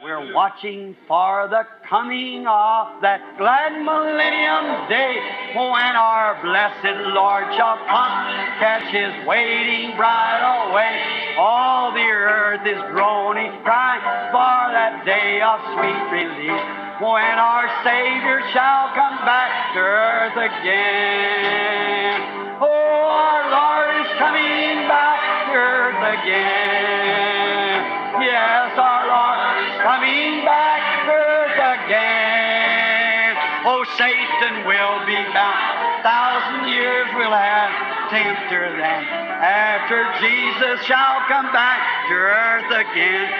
We're watching for the coming of that glad millennium day, when our blessed Lord shall come, catch his waiting bride away. All the earth is groaning, crying for that day of sweet release, when our Savior shall come back to earth again. Oh, our Lord is coming back to earth again. Yes, our Lord is coming back to earth again. Oh, Satan will be bound. 1,000 years we'll have tempter then, after Jesus shall come back to earth again.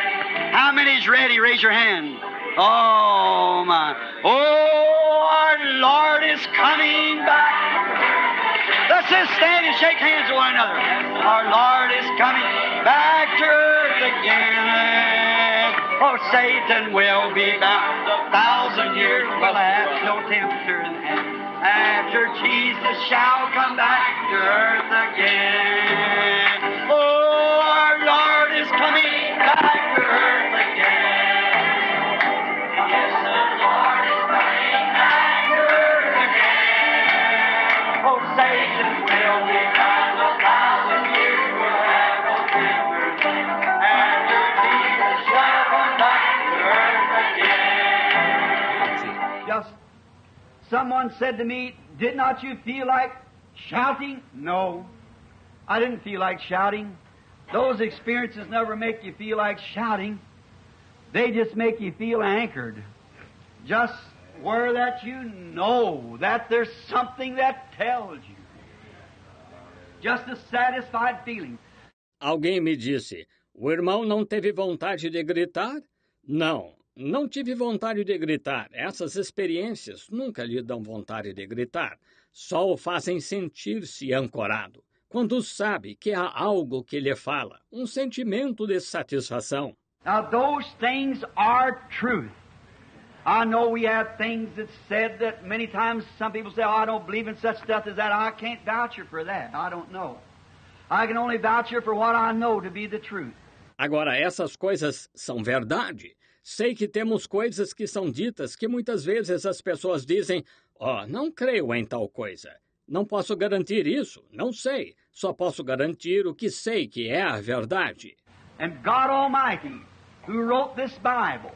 How many's ready? Raise your hand. Oh, my. Oh, our Lord is coming back. Let's just stand and shake hands with one another. Our Lord is coming back to earth again. Oh, Satan will be bound. 1,000 years will have no tempter then, after Jesus shall come back to earth again. Oh, our Lord is coming back to earth again. Yes, the Lord is coming back to earth again. Oh, Satan will be bound. 1,000 years will have no tempter then, after Jesus shall come back to earth again. Just someone said to me, did not you feel like shouting? No, I didn't feel like shouting. Those experiences never make you feel like shouting. They just make you feel anchored. Just where that you know that there's something that tells you. Just a satisfied feeling. Alguém me disse, o irmão não teve vontade de gritar? Não, não tive vontade de gritar. Essas experiências nunca lhe dão vontade de gritar. Só o fazem sentir-se ancorado, quando sabe que há algo que lhe fala, um sentimento de satisfação. Now those things are truth. I know we have things that's said that many times some people say, oh, I don't believe in such stuff as that. I can't vouch for that. I don't know. I can only vouch for what I know to be the truth. Agora, essas coisas são verdade. Sei que temos coisas que são ditas que muitas vezes as pessoas dizem, oh, não creio em tal coisa. Não posso garantir isso, não sei. Só posso garantir o que sei que é a verdade. And God Almighty, who wrote this Bible,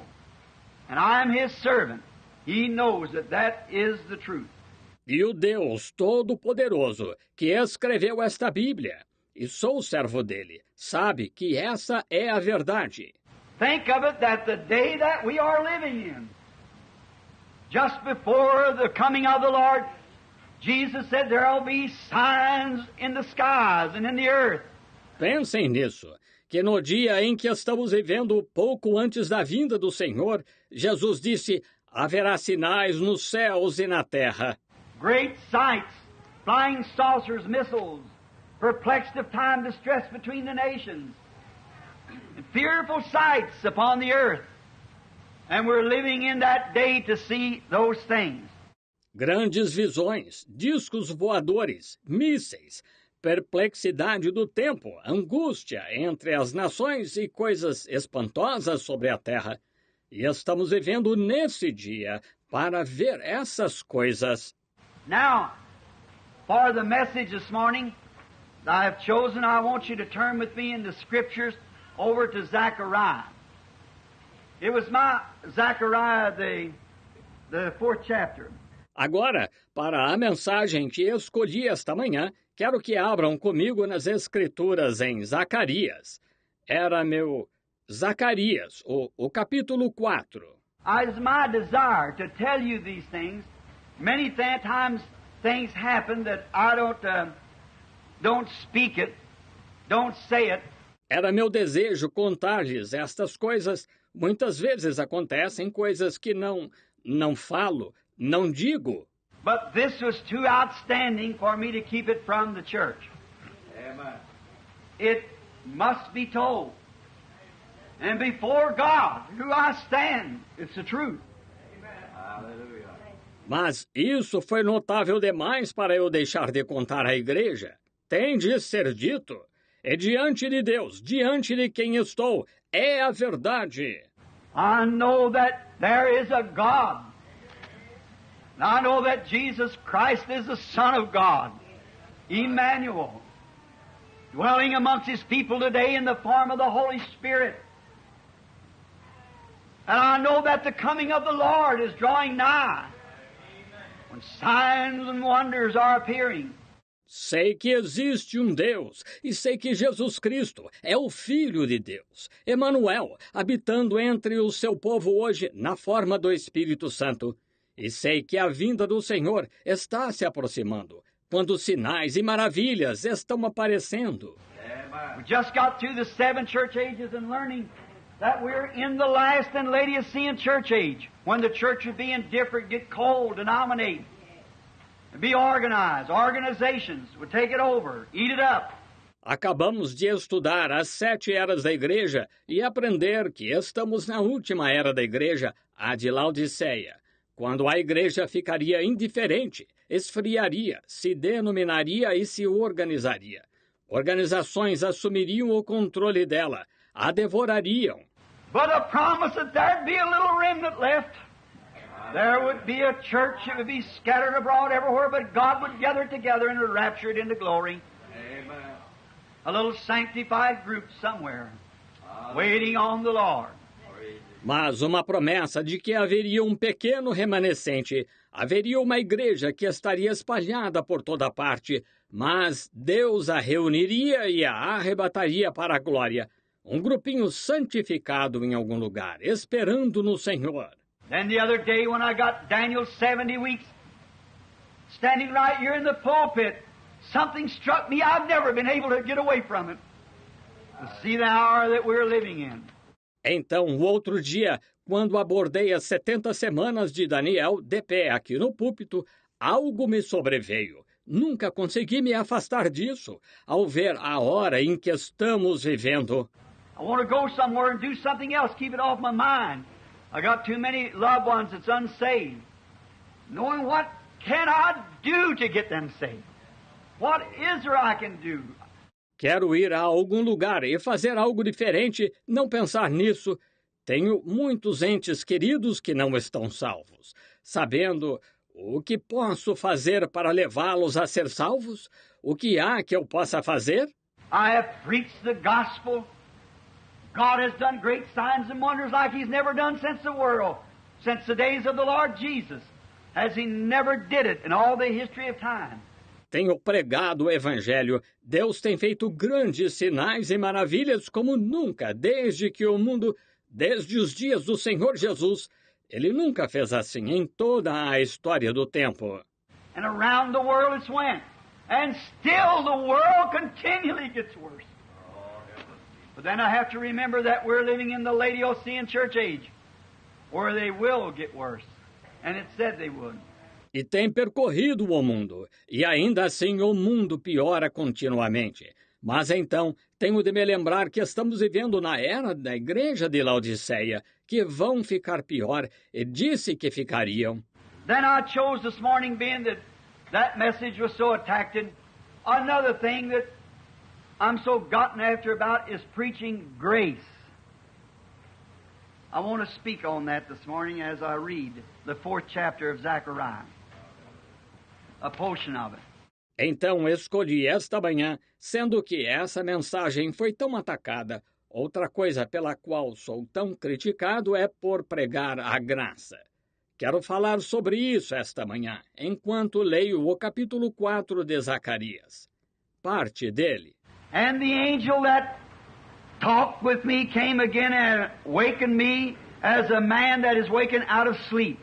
and I am His servant, He knows that that is the truth. E o Deus Todo-Poderoso, que escreveu esta Bíblia, e sou servo dele, sabe que essa é a verdade. Think of it that the day that we are living in, just before the coming of the Lord, Jesus said there will be signs in the skies and in the earth. Pensem nisso, que no dia em que estamos vivendo, pouco antes da vinda do Senhor, Jesus disse, haverá sinais nos céus e na terra. Great sights, flying saucers, missiles, perplexed of time, distress between the nations, and fearful sights upon the earth. And we're living in that day to see those things. Grandes visões, discos voadores, mísseis, perplexidade do tempo, angústia entre as nações e coisas espantosas sobre a terra. E estamos vivendo nesse dia para ver essas coisas. Now, for the message this morning that I have chosen, I want you to turn with me in the Scriptures over to Zechariah. It was my Zechariah, the 4th chapter. Agora, para a mensagem que escolhi esta manhã, quero que abram comigo nas Escrituras em Zacarias. Era meu Zacarias, o capítulo 4. It's my desire to tell you these things. Many times things happen that I don't speak it, don't say it. Era meu desejo contar-lhes estas coisas. Muitas vezes acontecem coisas que não falo, não digo. But this was too outstanding for me to keep it from the church. Amen. It must be told. And before God, who I stand, it's the truth. Hallelujah. Mas isso foi notável demais para eu deixar de contar à igreja. Tem de ser dito. É diante de Deus, diante de quem estou, é a verdade. I know that there is a God. And I know that Jesus Christ is the Son of God, Emmanuel, dwelling amongst His people today in the form of the Holy Spirit. And I know that the coming of the Lord is drawing nigh, when signs and wonders are appearing. Sei que existe um Deus, e sei que Jesus Cristo é o Filho de Deus, Emanuel, habitando entre o seu povo hoje na forma do Espírito Santo. E sei que a vinda do Senhor está se aproximando, quando sinais e maravilhas estão aparecendo. We just got through the 7 church ages and learning that we're in the last and Laodicean church age, when the church would be indifferent, get cold, denominate, be organized. Organizations would take it over, eat it up. Acabamos de estudar as 7 eras da Igreja e aprender que estamos na última era da Igreja, a de Laodiceia, quando a Igreja ficaria indiferente, esfriaria, se denominaria e se organizaria. Organizações assumiriam o controle dela, a devorariam. But a promise that there'd be a little remnant left. There would be a church that would be scattered abroad everywhere, but God would gather it together and rapture it into glory. Amen. A little sanctified group somewhere, waiting on the Lord. Mas uma promessa de que haveria um pequeno remanescente, haveria uma igreja que estaria espalhada por toda parte, mas Deus a reuniria e a arrebataria para a glória. Um grupinho santificado em algum lugar, esperando no Senhor. Then the other day when I got Daniel's 70 weeks, standing right here in the pulpit, something struck me. I've never been able to get away from it. To see the hour that we're living in. Então, o outro dia, quando abordei as 70 semanas de Daniel, de pé aqui no púlpito, algo me sobreveio. Nunca consegui me afastar disso, ao ver a hora em que estamos vivendo. I want to go somewhere and do something else, keep it off my mind. I got too many loved ones that's unsaved. Knowing what can I do to get them saved? What is there I can do? Quero ir a algum lugar e fazer algo diferente, não pensar nisso. Tenho muitos entes queridos que não estão salvos. Sabendo o que posso fazer para levá-los a ser salvos? O que há que eu possa fazer? I have preached the gospel. God has done great signs and wonders like He's never done since the world, since the days of the Lord Jesus, as He never did it in all the history of time. Tenho pregado o Evangelho. Deus tem feito grandes sinais e maravilhas como nunca, desde os dias do Senhor Jesus. Ele nunca fez assim em toda a história do tempo. And around the world it's went. And still the world continually gets worse. But then I have to remember that we're living in the Laodicean church age, where they will get worse. And it said they would. E tem percorrido o mundo, e ainda assim o mundo piora continuamente. Mas então, tenho de me lembrar que estamos vivendo na era da igreja de Laodiceia, que vão ficar pior, e disse que ficariam. Then I chose this morning, being that message was so attacked, another thing that I'm so gotten after about is preaching grace. I want to speak on that this morning as I read the 4th chapter of Zechariah. A portion of it. Então escolhi esta manhã, sendo que essa mensagem foi tão atacada. Outra coisa pela qual sou tão criticado é por pregar a graça. Quero falar sobre isso esta manhã, enquanto leio o capítulo 4 de Zacarias. Parte dele. And the angel that talked with me came again and wakened me as a man that is wakened out of sleep.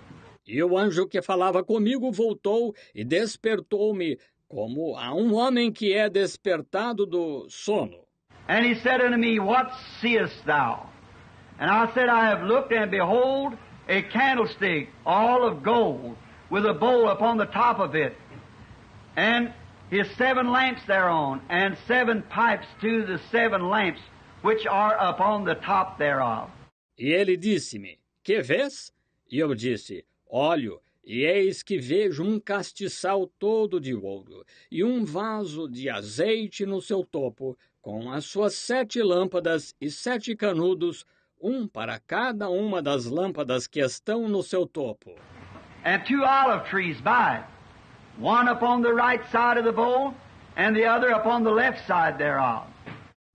E o anjo que falava comigo voltou e despertou-me como a um homem que é despertado do sono. And he said unto me, What seest thou? And I said, I have looked, and behold, a candlestick, all of gold, with a bowl upon the top of it, and his 7 lamps thereon, and 7 pipes to the 7 lamps, which are upon the top thereof. E ele disse-me, que vês? E eu disse, olho, e eis que vejo um castiçal todo de ouro, e um vaso de azeite no seu topo, com as suas 7 lâmpadas e 7 canudos, para cada uma das lâmpadas que estão no seu topo. And 2 olive trees by it, one upon the right side of the bowl, and the other upon the left side thereof.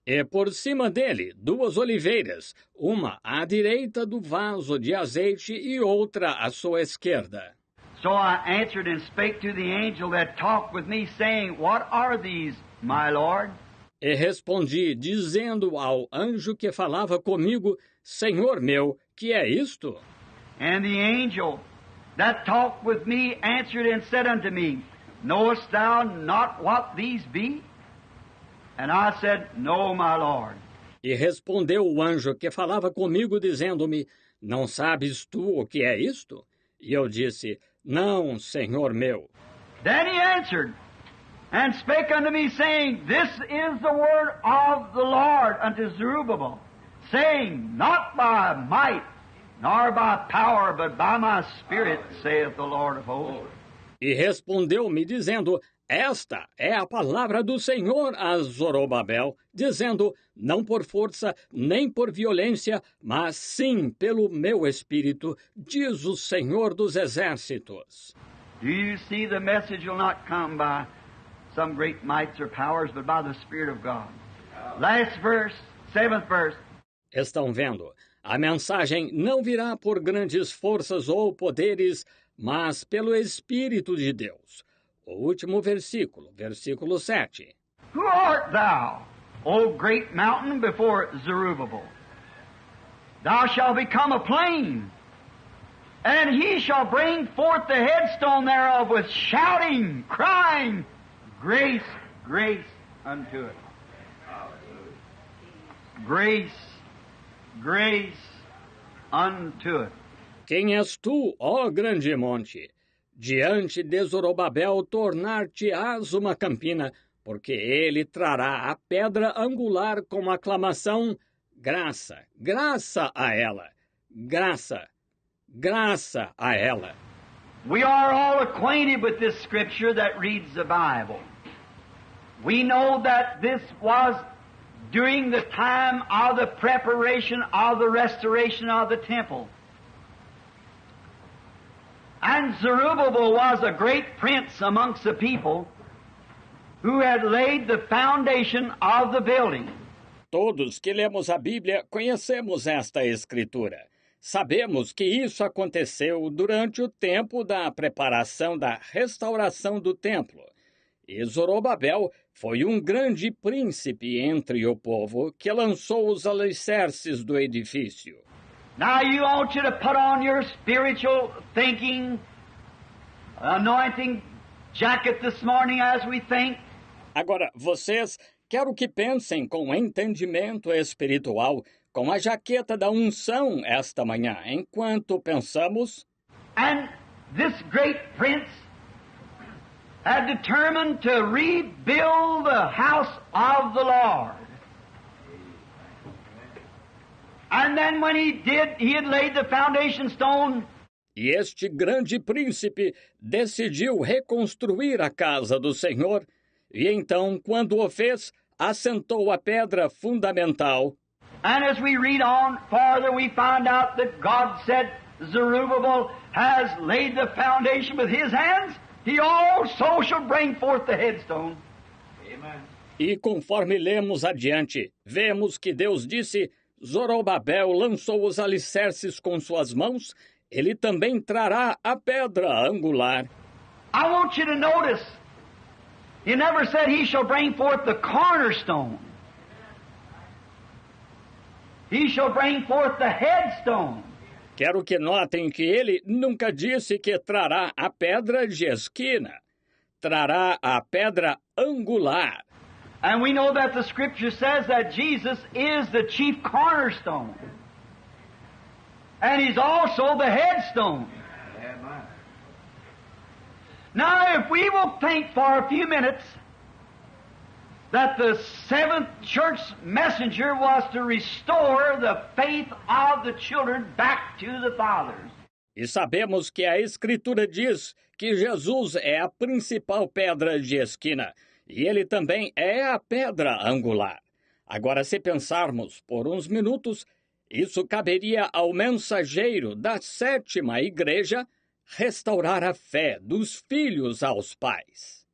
E por cima dele, 2 oliveiras, uma à direita do vaso de azeite e outra à sua esquerda. So I answered and spake to the angel that talked with me, saying, What are these, my Lord? E respondi, dizendo ao anjo que falava comigo, Senhor meu, que é isto? And the angel that talked with me answered and said unto me, Knowest thou not what these be? And I said, No, my Lord. E respondeu o anjo que falava comigo, dizendo-me, Não sabes tu o que é isto? E eu disse, Não, Senhor meu. Then he answered and spake unto me, saying, This is the word of the Lord unto Zerubbabel, saying, Not by might, nor by power, but by my Spirit, saith the Lord of hosts. E respondeu-me, dizendo, Esta é a palavra do Senhor a Zorobabel, dizendo, Não por força, nem por violência, mas sim pelo meu Espírito, diz o Senhor dos Exércitos. Do you see the message will not come by some great mights or powers, but by the Spirit of God? Last verse, 7th verse. Estão vendo? A mensagem não virá por grandes forças ou poderes, mas pelo Espírito de Deus. O último versículo, versículo 7. Who art thou, O great mountain, before Zerubbabel? Thou shalt become a plain, and he shall bring forth the headstone thereof with shouting, crying, Grace, grace unto it. Grace, grace unto it. Quem és tu, ó grande monte? Diante de Zorobabel tornar-te-ás uma campina, porque ele trará a pedra angular com aclamação, graça, graça a ela, graça, graça a ela. We are all acquainted with this scripture that reads the Bible. We know that this was during the time of the preparation of the restoration of the temple. And Zerubbabel was a great prince amongst the people who had laid the foundation of the building. Todos que lemos a Bíblia conhecemos esta escritura. Sabemos que isso aconteceu durante o tempo da preparação da restauração do templo. E Zorobabel foi um grande príncipe entre o povo que lançou os alicerces do edifício. Now you want you to put on your spiritual thinking, anointing jacket this morning as we think. Agora, vocês, quero que pensem com entendimento espiritual, com a jaqueta da unção esta manhã, enquanto pensamos. And this great prince had determined to rebuild the house of the Lord. And then when he did, he had laid the foundation stone. E este grande príncipe decidiu reconstruir a casa do Senhor, e então, quando o fez, assentou a pedra fundamental. And as we read on farther, we find out that God said, Zerubbabel has laid the foundation with his hands. He also shall bring forth the headstone. Amen. E conforme lemos adiante, vemos que Deus disse, Zorobabel lançou os alicerces com suas mãos, ele também trará a pedra angular. I want you to notice, he never said he shall bring forth the cornerstone. He shall bring forth the headstone. Quero que notem que ele nunca disse que trará a pedra de esquina. Trará a pedra angular. And we know that the Scripture says that Jesus is the chief cornerstone. And He's also the headstone. Amen. Now, if we will think for a few minutes that the seventh church messenger was to restore the faith of the children back to the fathers. E sabemos que a Escritura diz que Jesus é a principal pedra de esquina, e ele também é a pedra angular. Agora, se pensarmos por uns minutos, Isso caberia ao mensageiro da sétima igreja restaurar a fé dos filhos aos pais.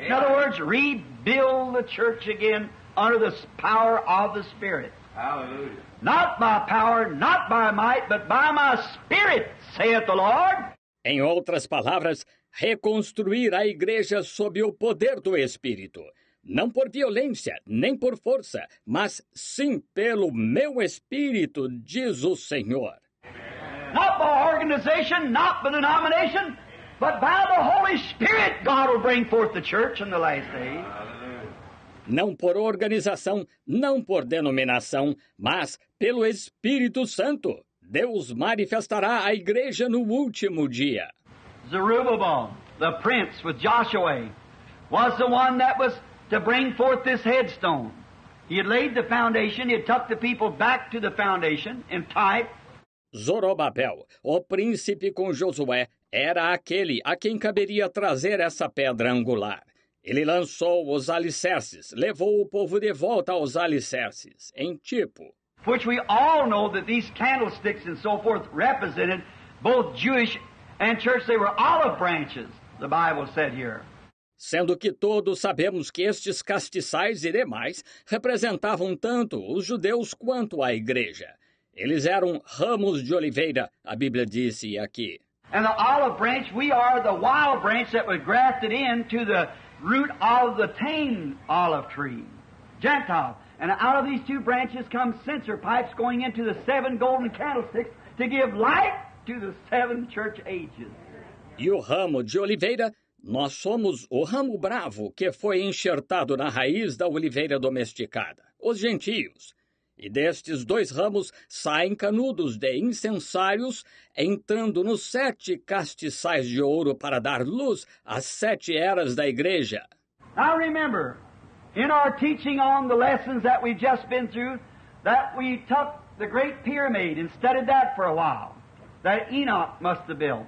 In other words, rebuild the church again under the power of the Spirit. Hallelujah. Not by power, not by might, but by my Spirit, saith the Lord. Em outras palavras, reconstruir a igreja sob o poder do Espírito. Não por violência, nem por força, mas sim pelo meu Espírito, diz o Senhor. Not by organization, not by denomination, but by the Holy Spirit God will bring forth the church in the last days. Não por organização, não por denominação, mas pelo Espírito Santo. Deus manifestará a igreja no último dia. Zerubbabel, the prince with Joshua, was the one that was to bring forth this headstone. He had laid the foundation, he had took the people back to the foundation in type. Zorobabel, o príncipe com Josué, era aquele a quem caberia trazer essa pedra angular. Ele lançou os alicerces, levou o povo de volta aos alicerces, em tipo. Which we all know that these candlesticks and so forth represented both Jewish and church. They were olive branches, the Bible said here. Sendo que todos sabemos que estes castiçais e demais representavam tanto os judeus quanto a igreja. Eles eram ramos de oliveira, a Bíblia disse aqui. And the olive branch, we are the wild branch that was grafted into the root of the tame olive tree, Gentile. And out of these two branches come censer pipes going into the 7 golden candlesticks to give light to the 7 church ages. E o ramo de oliveira, nós somos o ramo bravo que foi enxertado na raiz da oliveira domesticada, os gentios. E destes 2 ramos saem canudos de incensários, entrando nos 7 castiçais de ouro para dar luz às 7 eras da igreja. Now remember, in our teaching on the lessons that we've just been through, that we took the Great Pyramid and studied that for a while, that Enoch must have built.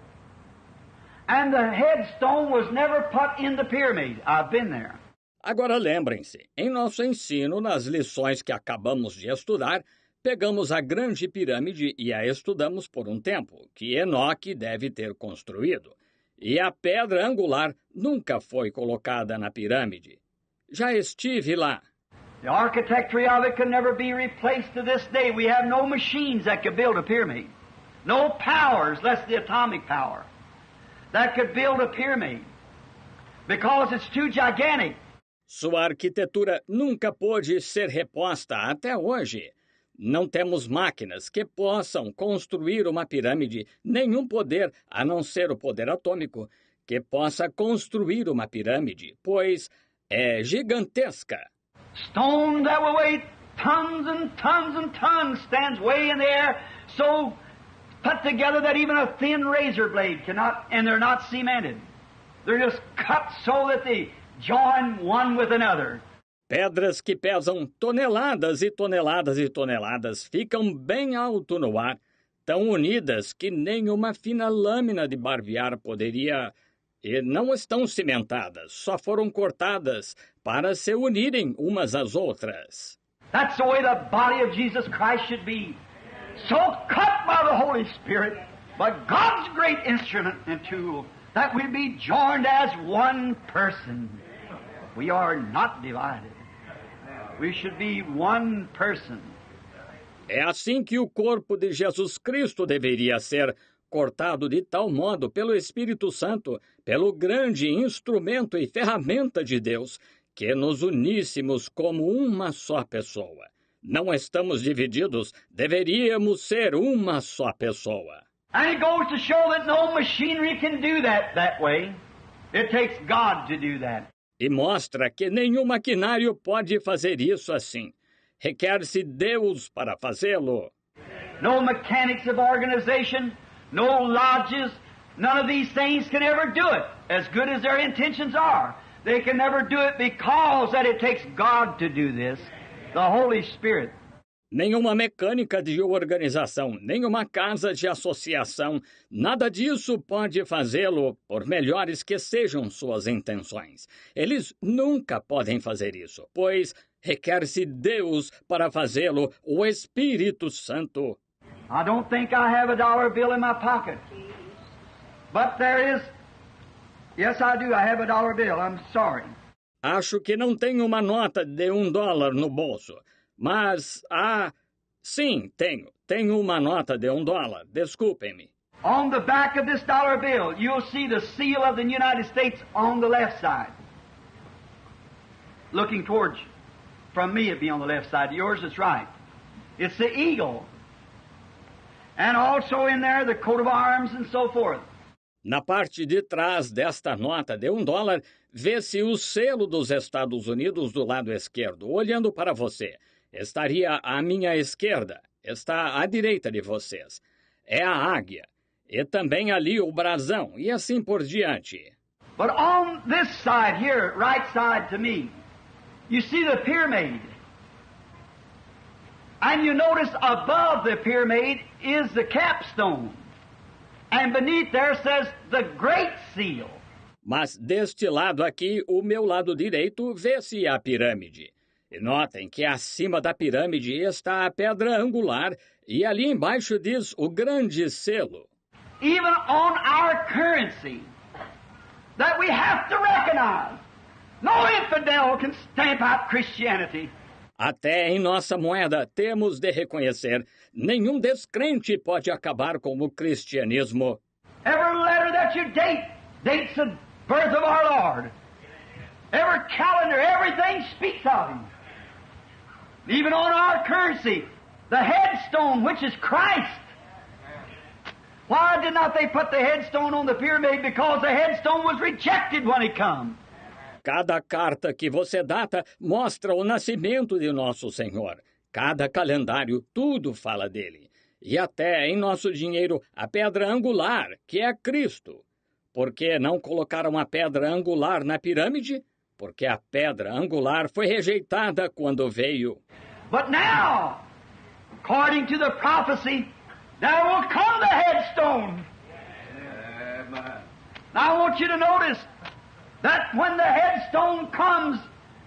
And the headstone was never put in the pyramid. I've been there. Agora lembrem-se, em nosso ensino, nas lições que acabamos de estudar, pegamos a grande pirâmide e a estudamos por um tempo, que Enoque deve ter construído. E a pedra angular nunca foi colocada na pirâmide. Já estive lá. The architecture of it can never be replaced to this day. We have no machines that could build a pyramid. No powers, less the atomic power, that could build a pyramid. Because it's too gigantic. Sua arquitetura nunca pôde ser reposta até hoje. Não temos máquinas que possam construir uma pirâmide, nenhum poder, a não ser o poder atômico, que possa construir uma pirâmide, pois é gigantesca. Stone that will weigh tons and tons and tons stands way in the air, so put together that even a thin razor blade cannot, and they're not cemented. They're just cut so that they join one with another. Pedras que pesam toneladas e toneladas e toneladas ficam bem alto no ar, tão unidas que nem uma fina lâmina de barbear poderia, e não estão cimentadas, só foram cortadas para se unirem umas às outras. That's the way the body of Jesus Christ should be. So cut by the Holy Spirit, by God's great instrument and tool, that we be joined as one person. We are not divided. We should be one person. É assim que o corpo de Jesus Cristo deveria ser, cortado de tal modo pelo Espírito Santo, pelo grande instrumento e ferramenta de Deus, que nos uníssemos como uma só pessoa. Não estamos divididos, deveríamos ser uma só pessoa. And it goes to show that no machinery can do that way. It takes God to do that. E mostra que nenhum maquinário pode fazer isso assim. Requer-se Deus para fazê-lo. No mechanics of organization, no lodges, none of these things can ever do it, as good as their intentions are. They can never do it because that it takes God to do this, the Holy Spirit. Nenhuma mecânica de organização, nenhuma casa de associação, nada disso pode fazê-lo, por melhores que sejam suas intenções. Eles nunca podem fazer isso, pois Requer-se Deus para fazê-lo, o Espírito Santo. I don't think I have a dollar bill in my pocket. But there is... Yes, I do. I have a dollar bill. I'm sorry. Acho que não tenho uma nota de $1 no bolso. Mas, sim, tenho. Tenho uma nota de $1. Desculpem-me. On the back of this dollar bill, you'll see the seal of the United States on the left side. Looking towards you. From me, it'd be on the left side. Yours is right. It's the eagle. And also in there, the coat of arms and so forth. Na parte de trás desta nota de $1, vê-se o selo dos Estados Unidos do lado esquerdo, olhando para você. Estaria à minha esquerda, está à direita de vocês. É a águia. E também ali o brasão, e assim por diante. But on this side here, right side to me, you see the pyramid. And you notice above the pyramid is the capstone. And beneath there says the Great Seal. Mas deste lado aqui, o meu lado direito, vê-se a pirâmide. E notem que acima da pirâmide está a pedra angular e ali embaixo diz o grande selo. Even on our currency, that we have to recognize. No infidel can stamp out Christianity. Até em nossa moeda temos de reconhecer, nenhum descrente pode acabar com o cristianismo. Every letter that you dates the birth of our Lord. Every calendar, everything speaks of Him. Even on our currency, the headstone, which is Christ. Why did not they put the headstone on the pyramid? Because the headstone was rejected when He come. Cada carta que você data mostra o nascimento de nosso Senhor. Cada calendário, tudo fala dele. E até em nosso dinheiro, a pedra angular, que é Cristo. Por que não colocaram a pedra angular na pirâmide? Porque a pedra angular foi rejeitada quando veio. But now, according to the prophecy, there will come the headstone. Now I want you to notice that when the headstone comes,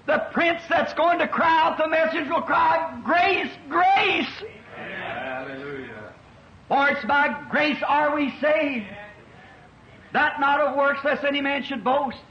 the prince that's going to cry out the message will cry, "Grace, grace!" Hallelujah. For it's by grace are we saved, that not of works, lest any man should boast.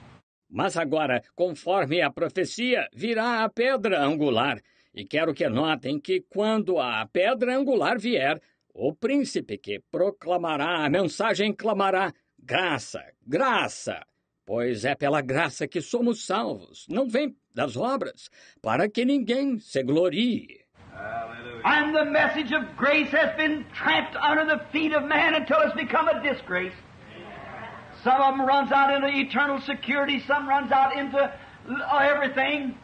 Mas agora, conforme a profecia, virá a pedra angular. E quero que notem que quando a pedra angular vier, o príncipe que proclamará a mensagem clamará, graça, graça. Pois é pela graça que somos salvos, não vem das obras, para que ninguém se glorie. Hallelujah. And the message of grace has been tramped under the feet of man until it's become a disgrace. Some of them runs out into eternal security, some runs out into everything.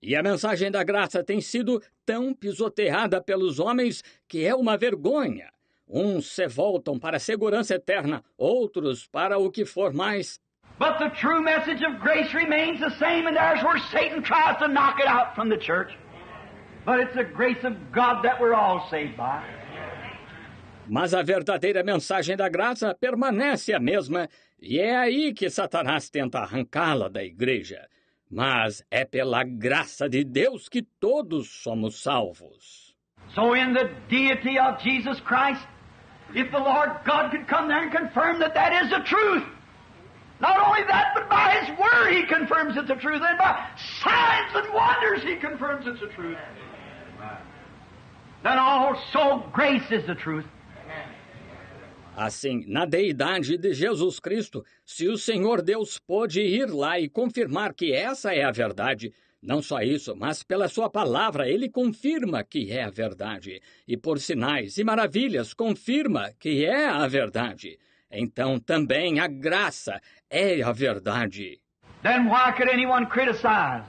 E a mensagem da graça tem sido tão pisoteada pelos homens que é uma vergonha. Uns se voltam para a segurança eterna, outros para o que for mais. But the true message of grace remains the same, and there's where Satan tries to knock it out from the church. But it's the grace of God that we're all saved by. Mas a verdadeira mensagem da graça permanece a mesma, e é aí que Satanás tenta arrancá-la da igreja. Mas é pela graça de Deus que todos somos salvos. So in the deity of Jesus Christ, if the Lord God could come there and confirm that that is the truth, not only that, but by His Word He confirms it's the truth, and by signs and wonders He confirms it's the truth. Then also grace is the truth. Assim, na deidade de Jesus Cristo, se o Senhor Deus pôde ir lá e confirmar que essa é a verdade, não só isso, mas pela sua palavra Ele confirma que é a verdade, e por sinais e maravilhas confirma que é a verdade. Então também a graça é a verdade. Then why could anyone criticize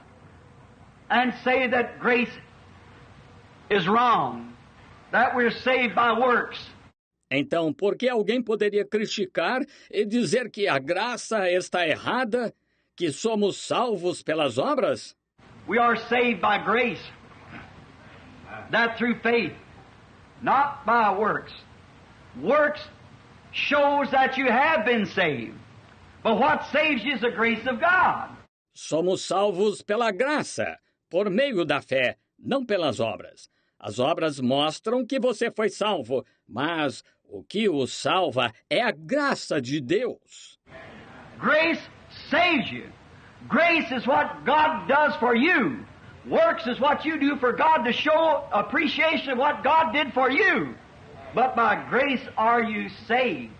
and say that grace is wrong, that we're saved by works? Então, por que alguém poderia criticar e dizer que a graça está errada, que somos salvos pelas obras? We are saved by grace, that through faith, not by works. Works shows that you have been saved, but what saves you is the grace of God. Somos salvos pela graça, por meio da fé, não pelas obras. As obras mostram que você foi salvo, mas o que o salva é a graça de Deus. Grace saves you. Grace is what God does for you. Works is what you do for God to show appreciation of what God did for you. But by grace are you saved.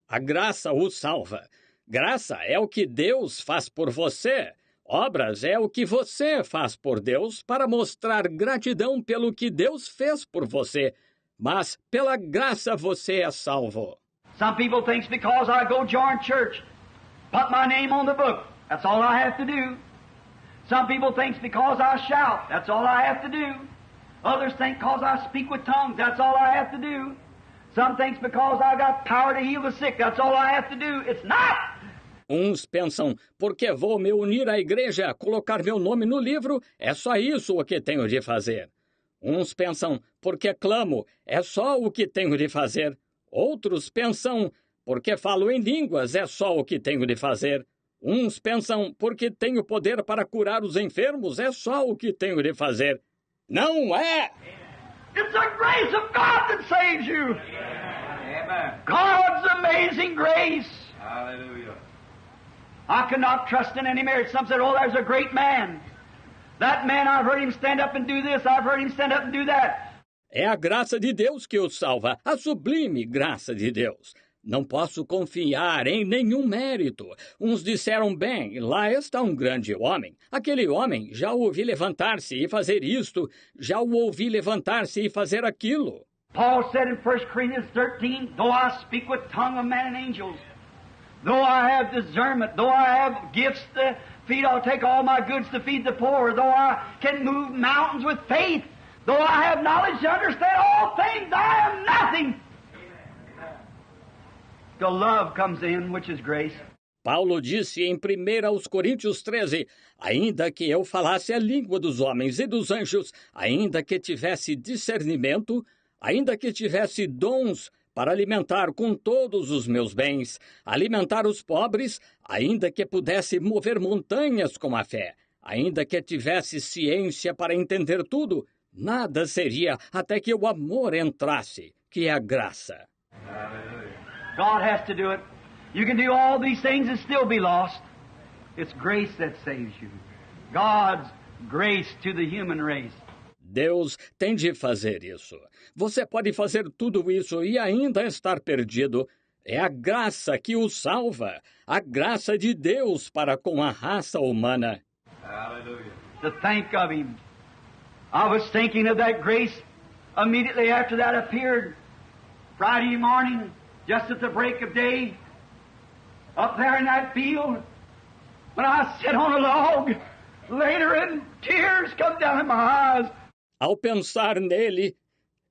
A graça o salva. Graça é o que Deus faz por você. Obras é o que você faz por Deus para mostrar gratidão pelo que Deus fez por você. Mas pela graça você é salvo. Some people think because I go join church, put my name on the book, that's all I have to do. Some people think because I shout, that's all I have to do. Others think because I speak with tongues, that's all I have to do. Some think because I got power to heal the sick, that's all I have to do. It's not! Uns pensam, porque vou me unir à igreja, colocar meu nome no livro, é só isso o que tenho de fazer. Uns pensam, porque clamo, é só o que tenho de fazer. Outros pensam, porque falo em línguas, é só o que tenho de fazer. Uns pensam, porque tenho poder para curar os enfermos, é só o que tenho de fazer. Não é! It's the grace of God that saves you. Amen. God's amazing grace. Hallelujah. I cannot trust in any merit. Some said, oh, there's a great man. That man, I've heard him stand up and do this. I've heard him stand up and do that. É a graça de Deus que o salva, a sublime graça de Deus. Não posso confiar em nenhum mérito. Uns disseram, bem, lá está um grande homem. Aquele homem, já o ouvi levantar-se e fazer isto, já o ouvi levantar-se e fazer aquilo. Paul said in 1 Corinthians 13, though I speak with tongue of men and angels, though I have discernment, though I have gifts to feed, I'll take all my goods to feed the poor, though I can move mountains with faith, though I have knowledge to understand all things, I am nothing. The love comes in, which is grace. Paulo disse em 1 Coríntios 13, ainda que eu falasse a língua dos homens e dos anjos, ainda que tivesse discernimento, ainda que tivesse dons para alimentar com todos os meus bens, alimentar os pobres, ainda que pudesse mover montanhas com a fé, ainda que tivesse ciência para entender tudo, nada seria até que o amor entrasse, que é a graça. God has to do it. You can do all these things and still be lost. It's grace that saves you. God's grace to the human race. Deus tem de fazer isso. Você pode fazer tudo isso e ainda estar perdido. É a graça que o salva. A graça de Deus para com a raça humana. Hallelujah. To think of Him. I was thinking of that grace immediately after that appeared. Friday morning, just at the break of day, up there in that field, when I sat on a log, later and tears come down in my eyes. Ao pensar nele,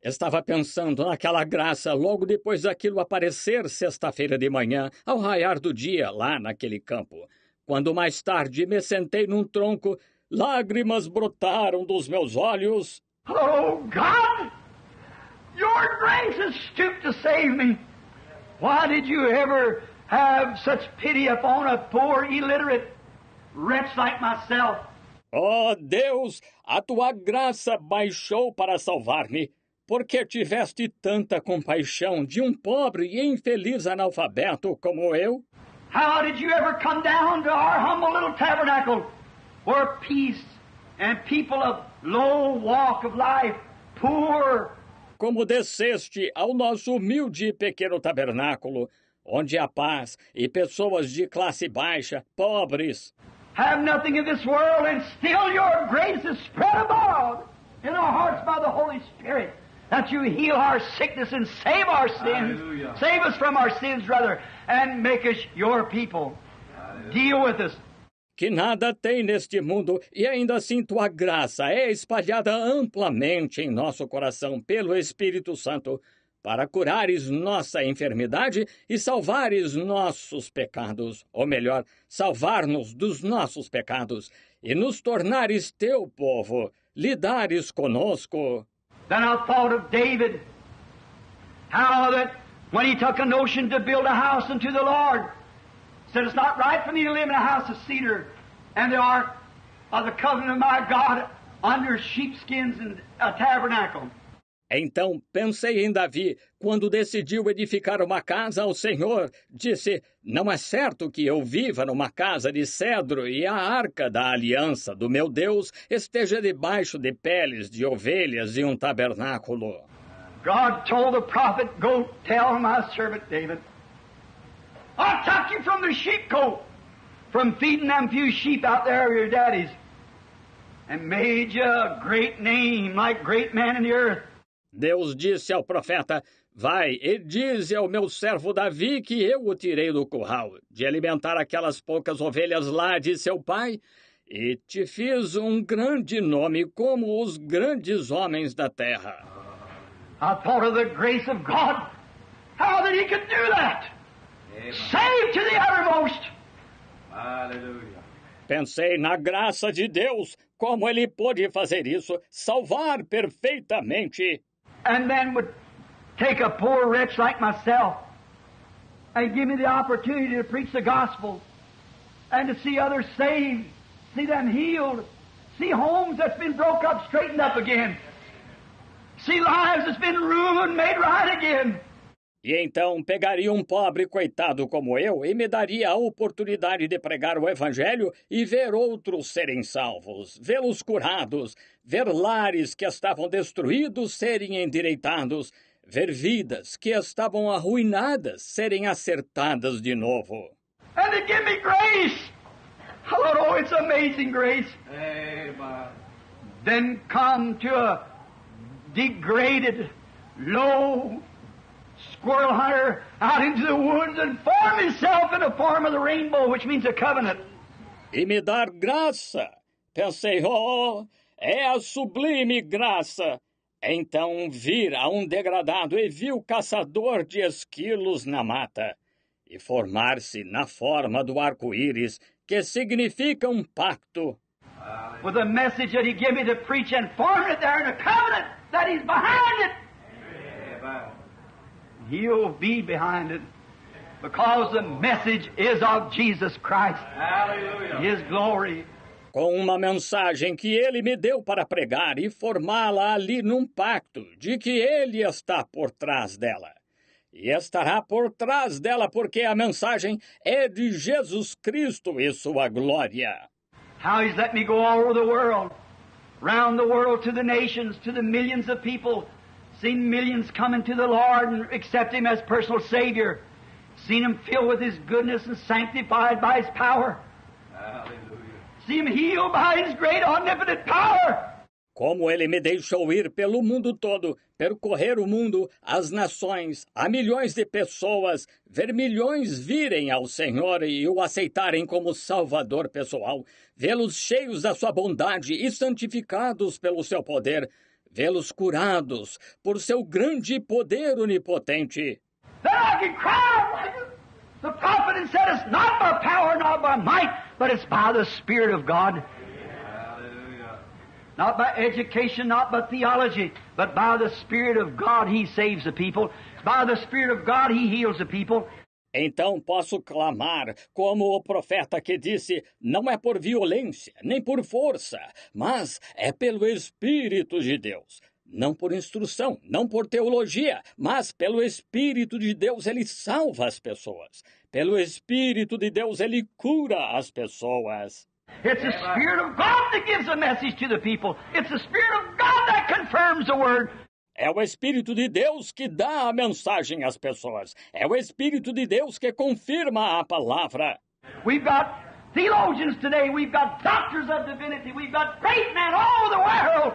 estava pensando naquela graça logo depois daquilo aparecer sexta-feira de manhã, ao raiar do dia, lá naquele campo. Quando mais tarde me sentei num tronco, lágrimas brotaram dos meus olhos. Oh, God! Your grace has stooped to save me. Why did you ever have such pity upon a poor, illiterate wretch like myself? Oh, Deus, a tua graça baixou para salvar-me. Por que tiveste tanta compaixão de um pobre e infeliz analfabeto como eu? How did you ever come down to our humble little tabernacle where peace and people of low walk of life, poor, como desceste ao nosso humilde e pequeno tabernáculo, onde há paz e pessoas de classe baixa, pobres, have nothing in this world, and still your grace is spread abroad in our hearts by the Holy Spirit, that you heal our sickness and save our sins, Hallelujah. Save us from our sins, rather, and make us your people. Hallelujah. Deal with us. Que nada tem neste mundo, e ainda assim tua graça é espalhada amplamente em nosso coração pelo Espírito Santo, para curares nossa enfermidade e salvares nossos pecados, ou melhor, salvar-nos dos nossos pecados, e nos tornares teu povo, lidares conosco. Then I thought of David, how that when he took a notion to build a house unto the Lord, said, it's not right for me to live in a house of cedar and the ark of the covenant of my God under sheepskins and a tabernacle. Então pensei em Davi, quando decidiu edificar uma casa ao Senhor. Disse, não é certo que eu viva numa casa de cedro e a arca da aliança do meu Deus esteja debaixo de peles de ovelhas e um tabernáculo. God told the prophet, go tell my servant David, I took you from the sheepcote, from feeding them few sheep out there of your daddies, and made you a great name like great men in the earth. Deus disse ao profeta, vai e dize ao meu servo Davi que eu o tirei do curral, de alimentar aquelas poucas ovelhas lá de seu pai, e te fiz um grande nome como os grandes homens da terra. I thought of the grace of God, how that He could do that. Save to the uttermost. Hallelujah. Pensei na graça de Deus, como Ele pôde fazer isso, salvar perfeitamente. And then would take a poor wretch like myself and give me the opportunity to preach the gospel and to see others saved, see them healed, see homes that's been broke up, straightened up again, see lives that's been ruined, made right again. E então pegaria um pobre coitado como eu e me daria a oportunidade de pregar o Evangelho e ver outros serem salvos, vê-los curados, ver lares que estavam destruídos serem endireitados, ver vidas que estavam arruinadas serem acertadas de novo. And to give me grace. I thought, oh, it's amazing grace. Amen. Then come to a degraded, low squirrel hunter out into the woods and form himself in the form of the rainbow, which means a covenant. E me dar graça. Pensei, oh, é a sublime graça. Então vir a um degradado e vil caçador de esquilos na mata e formar-se na forma do arco-íris, que significa um pacto. With the message that He gave me to preach and form it there in a covenant that He's behind it. Amen. He'll be behind it because the message is of Jesus Christ. Hallelujah. His glory. Com uma mensagem que Ele me deu para pregar e formá-la ali num pacto de que Ele está por trás dela. E estará por trás dela porque a mensagem é de Jesus Cristo e sua glória. How He's let me go all over the world, round the world to the nations, to the millions of people, seen millions coming to the Lord and accept Him as personal Savior, seen Him filled with His goodness and sanctified by His power. Hallelujah. See Him healed by His great omnipotent power. Como Ele me deixou ir pelo mundo todo, percorrer o mundo, as nações, a milhões de pessoas, ver milhões virem ao Senhor e o aceitarem como Salvador pessoal, vê-los cheios da sua bondade e santificados pelo seu poder, vê-los curados por seu grande poder onipotente. Then I can cry out like the prophet and said, it's not by power, not by might, but it's by the Spirit of God. Not by education, not by theology, but by the Spirit of God He saves the people. By the Spirit of God He heals the people. Então posso clamar, como o profeta que disse, não é por violência, nem por força, mas é pelo Espírito de Deus. Não por instrução, não por teologia, mas pelo Espírito de Deus Ele salva as pessoas. Pelo Espírito de Deus Ele cura as pessoas. It's the Spirit of God that gives the message to the people. It's the Spirit of God that confirms the word. É o Espírito de Deus que dá a mensagem às pessoas. É o Espírito de Deus que confirma a palavra. We've got theologians today. We've got doctors of divinity. We've got great men all over the world.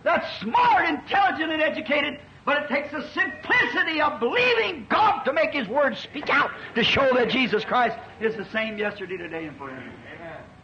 That's smart, intelligent, and educated. But it takes the simplicity of believing God to make His Word speak out, to show that Jesus Christ is the same yesterday, today, and forever.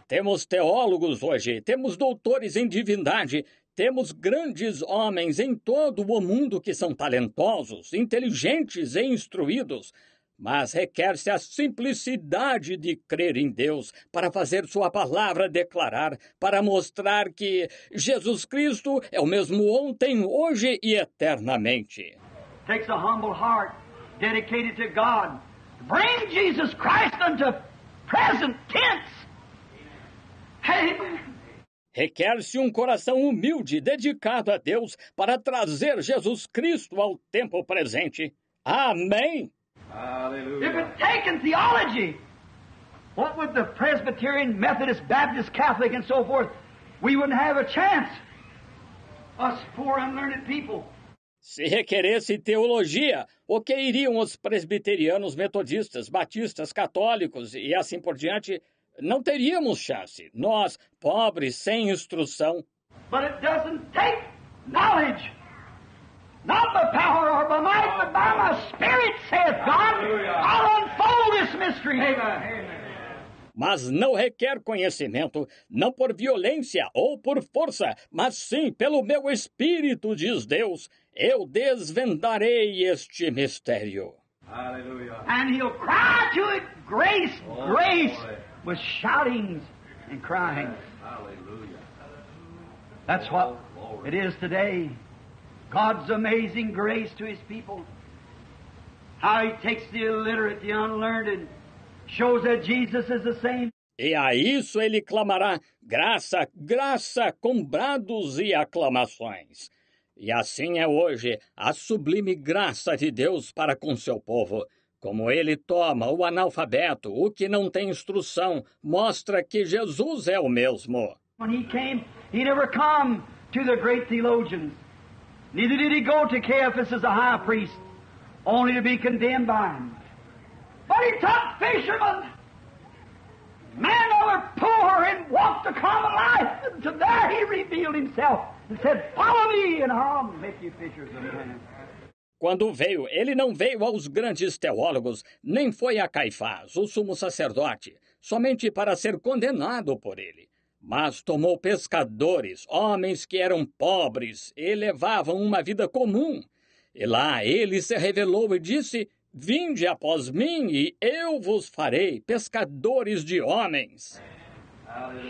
Temos teólogos hoje, temos doutores em divindade, temos grandes homens em todo o mundo que são talentosos, inteligentes e instruídos, mas requer-se a simplicidade de crer em Deus para fazer sua palavra declarar, para mostrar que Jesus Cristo é o mesmo ontem, hoje e eternamente. Takes a humble heart dedicated to God. Bring Jesus Christ unto present tense. Amen. Requer-se um coração humilde, dedicado a Deus, para trazer Jesus Cristo ao tempo presente. Amém? If it taken theology, what would the Presbyterian, Methodist, Baptist, Catholic, and so forth, we wouldn't have a chance. Us poor, unlearned people. Se requeresse teologia, o que iriam os presbiterianos, metodistas, batistas, católicos e assim por diante? Não teríamos chance, nós, pobres, sem instrução. But it doesn't take knowledge. Not by power or by might, but by my Spirit, saith God. I'll unfold this mystery. Mas não requer conhecimento, não por violência ou por força, mas sim pelo meu Espírito, diz Deus. Eu desvendarei este mistério. And he'll cry to it, grace, grace, with shoutings and crying. That's what it is today. God's amazing grace to His people. How He takes the illiterate, the unlearned, shows that Jesus is the same. E a isso ele clamará, graça, graça, com brados e aclamações. E assim é hoje a sublime graça de Deus para com seu povo. Como ele toma o analfabeto, o que não tem instrução, mostra que Jesus é o mesmo. When He came, He never come to the great theologians. Neither did He go to Caiaphas as a high priest, only to be condemned by him. But He took fishermen, men that were poor and walked the common life, and to there He revealed Himself and said, "Follow me, and I'll make you fishers of men." Quando veio, ele não veio aos grandes teólogos, nem foi a Caifás, o sumo sacerdote, somente para ser condenado por ele. Mas tomou pescadores, homens que eram pobres e levavam uma vida comum. E lá ele se revelou e disse, vinde após mim e eu vos farei pescadores de homens.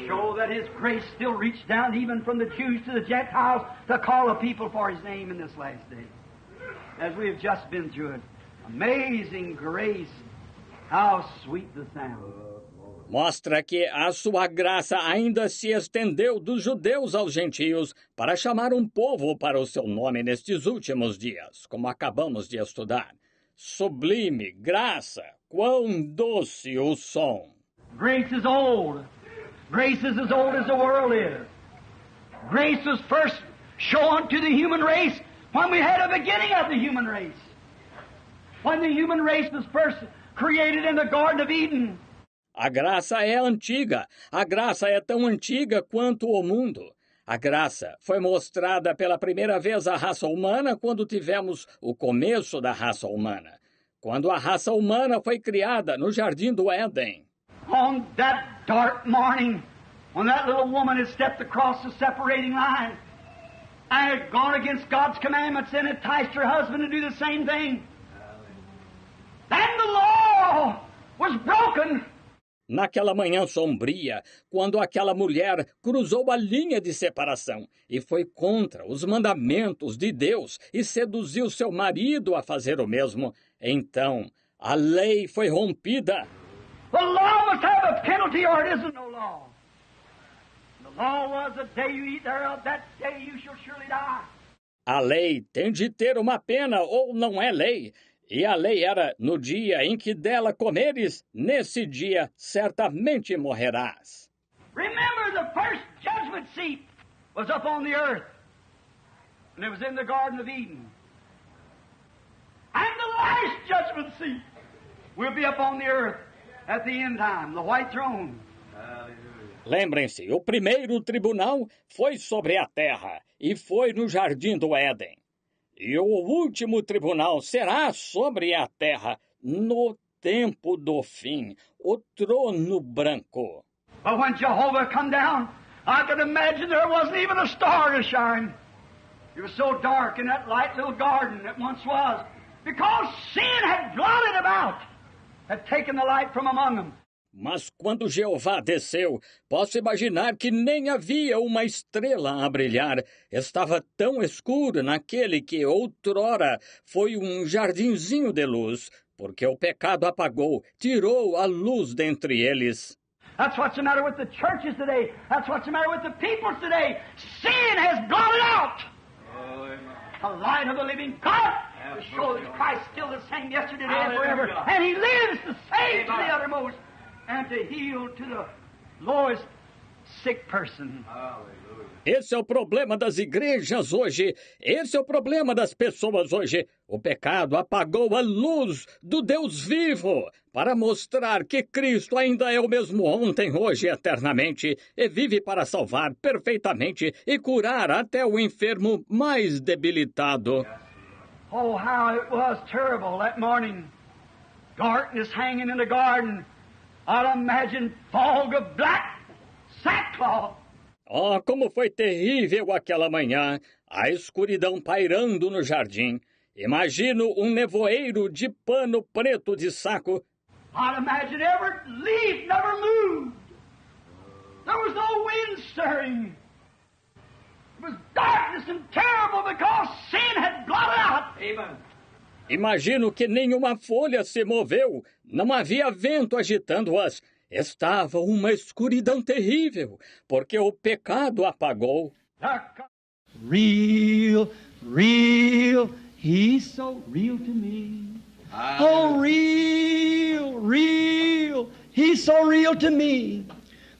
Show that His grace still reached down even from the Jews to the Gentiles to call a people for His name in this last day. As we have just been through it. Amazing grace. How sweet the sound. Mostra que a sua graça ainda se estendeu dos judeus aos gentios para chamar um povo para o seu nome nestes últimos dias, como acabamos de estudar. Sublime graça, quão doce o som. Grace is old. Grace is as old as the world is. Grace was first shown to the human race when we had a beginning of the human race. When the human race was first created in the Garden of Eden. A graça é antiga. A graça é tão antiga quanto o mundo. A graça foi mostrada pela primeira vez à raça humana quando tivemos o começo da raça humana. Quando a raça humana foi criada no Jardim do Éden. On that dark morning, when that little woman had stepped across the separating line and had gone against God's commandments and enticed her husband to do the same thing, then the law was broken. Naquela manhã sombria, quando aquela mulher cruzou a linha de separação e foi contra os mandamentos de Deus e seduziu seu marido a fazer o mesmo, então a lei foi rompida. The law must have a penalty or it isn't no law. The law was the day you eat thereof, that day you shall surely die. A lei tem de ter uma pena ou não é lei. E a lei era, no dia em que dela comeres, nesse dia certamente morrerás. Remember, the first judgment seat was up on the earth, and it was in the Garden of Eden. And the last judgment seat will be up on the earth at the end time, the white throne. Lembrem-se, o primeiro tribunal foi sobre a terra e foi no Jardim do Éden. E o último tribunal será sobre a terra, no tempo do fim, o trono branco. But when Jehovah come down, I can imagine there wasn't even a star to shine. It was so dark in that light little garden that once was, because sin had blotted about, had taken the light from among them. Mas quando Jeová desceu, posso imaginar que nem havia uma estrela a brilhar. Estava tão escuro naquele que outrora foi um jardinzinho de luz, porque o pecado apagou, tirou a luz dentre eles. That's what's the matter with the churches today. That's what's the matter with the peoples today. Sin has blotted out the light of the living God to show that Christ still the same yesterday, today, and forever. And He lives to save to the uttermost and to heal to the lowest sick person. Esse é o problema das igrejas hoje. Esse é o problema das pessoas hoje. O pecado apagou a luz do Deus vivo para mostrar que Cristo ainda é o mesmo ontem, hoje e eternamente, e vive para salvar perfeitamente e curar até o enfermo mais debilitado. Oh, how it was terrible that morning. Darkness hanging in the garden. I'd imagine fog of black sackcloth. Oh, como foi terrível aquela manhã, a escuridão pairando no jardim. Imagino um nevoeiro de pano preto de saco. I'd imagine every leaf never moved. There was no wind stirring. It was darkness and terrible because sin had blotted out. Amen. Imagino que nenhuma folha se moveu, não havia vento agitando-as. Estava uma escuridão terrível, porque o pecado apagou. Real, real, He's so real to me. Oh, real, real, He's so real to me.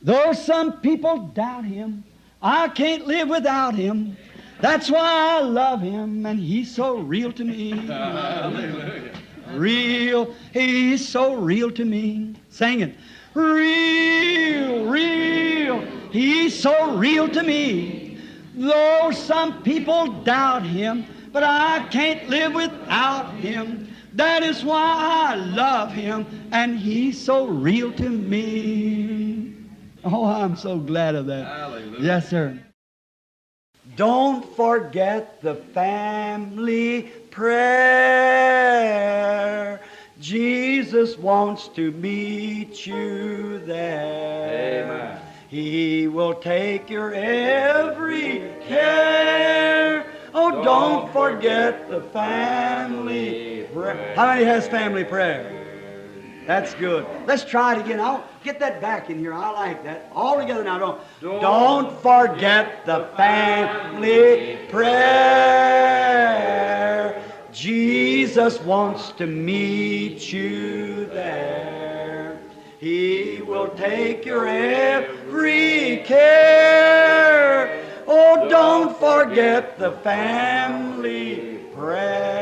Though some people doubt Him, I can't live without Him. That's why I love Him, and He's so real to me. Hallelujah. Real, He's so real to me. Sing it. Real, real, He's so real to me. Though some people doubt Him, but I can't live without Him. That is why I love Him, and He's so real to me. Oh, I'm so glad of that. Hallelujah. Yes, sir. Don't forget the family prayer. Jesus wants to meet you there. Amen. He will take your every care. Oh, don't forget the family prayer. How many has family prayer? That's good. Let's try it again. I'll get that back in here. I like that. All together now. Don't forget the family prayer. Jesus wants to meet you there. He will take your every care. Oh, don't forget the family prayer.